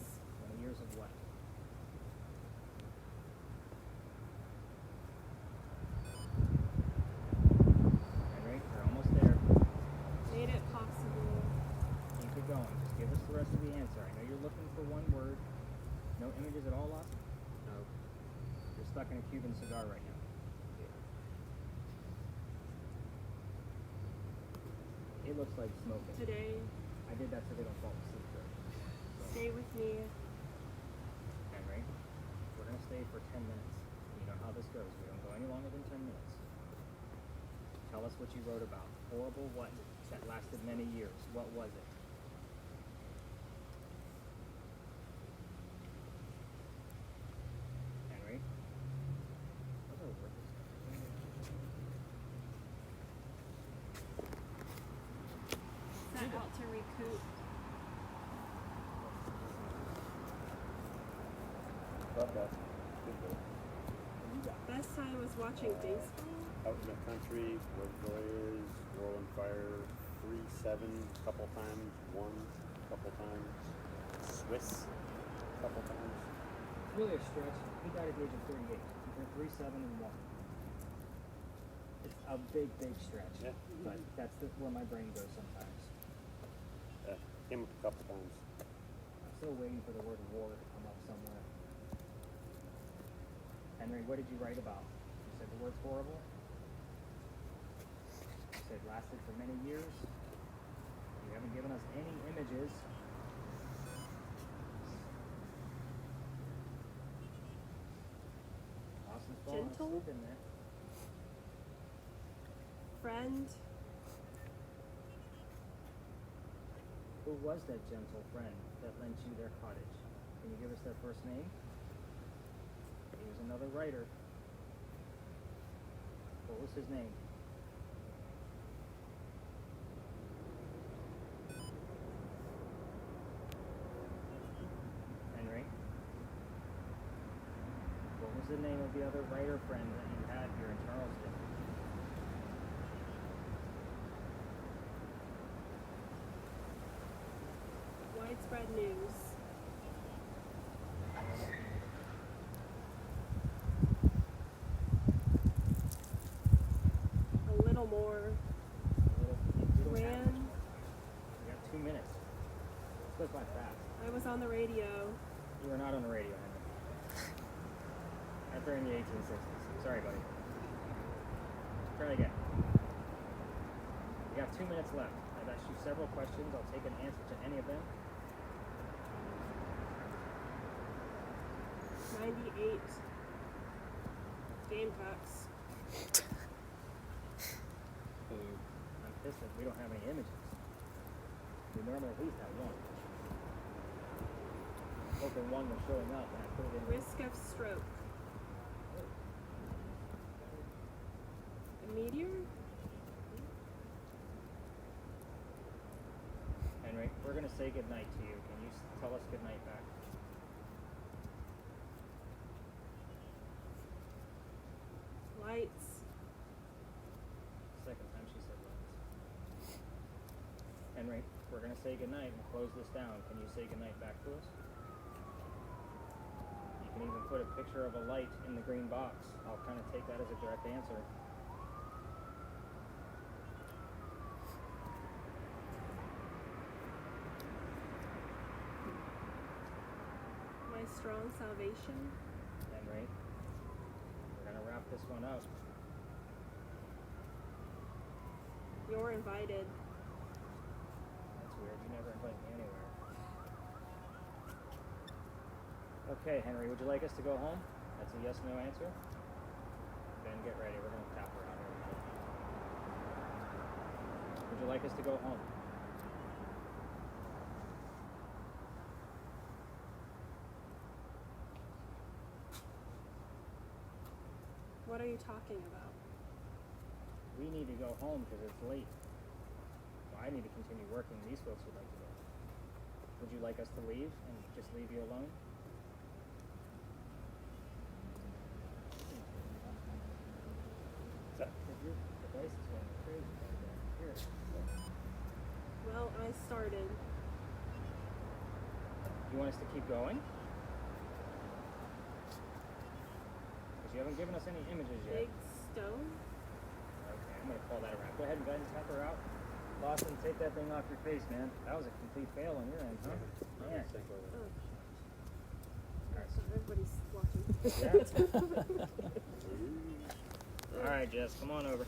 20 years of what? Henry, you're almost there. Made it possible. Keep it going. Just give us the rest of the answer. I know you're looking for one word. No images at all, Lawson? No. You're stuck in a Cuban cigar right now. It looks like smoking. Today. I did that so they don't fall asleep. Stay with me. Henry, we're going to stay for 10 minutes. You know how this goes. We don't go any longer than 10 minutes. Tell us what you wrote about. Horrible what? That lasted many years. What was it? Henry? What other word is Set out to recoup. Best time was watching baseball. Out in the country, Road Warriors, Whirling Fire, 3-7 a couple times, 1 a couple times, Swiss a couple times. It's really a stretch. He died at the age of 38. He went 3-7 and 1. It's a big, big stretch. Yeah. But that's where my brain goes sometimes. Came up a couple times. I'm still waiting for the word war to come up somewhere. Henry, what did you write about? You said the word's horrible. You said it lasted for many years. You haven't given us any images. Austin's falling Gentle? asleep in there. Friend. Who was that gentle friend that lent you their cottage? Can you give us their first name? Here's another writer. What was his name? Henry? What was the name of the other writer friend that you had here in Charleston? Widespread news. A little more. Ran. We got 2 minutes. This goes by fast. I was on the radio. You were not on the radio, Henry. Not during the 1860s. Sorry, buddy. Try again. We got 2 minutes left. I've asked you several questions. I'll take an answer to any of them. 98. Gamecocks. I'm pissed that we don't have any images. We normally at least have one. I'm hoping one was showing up and I put it in. Risk of stroke. A meteor? Henry, we're going to say goodnight to you. Can you tell us goodnight back? Lights. Second time she said lights. Henry, we're going to say goodnight and close this down. Can you say goodnight back to us? You can even put a picture of a light in the green box. I'll kind of take that as a direct answer. My strong salvation. Henry, we're going to wrap this one up. You're invited. That's weird. You never invite me anywhere. Okay, Henry, would you like us to go home? That's a yes/no answer. Ben, get ready. We're going to tap her out here. Would you like us to go home? What are you talking about? We need to go home because it's late. Well, I need to continue working. These folks would like to go. Would you like us to leave and just leave you alone? Your device is going crazy back there. Here. Well, I started. You want us to keep going? Because you haven't given us any images yet. Big stone? Okay, I'm going to call that around. Go ahead and go ahead and tap her out. Lawson, take that thing off your face, man. That was a complete fail on your end, huh? Man. Oh, Alright. so everybody's watching. Yeah. Alright, Jess, come on over.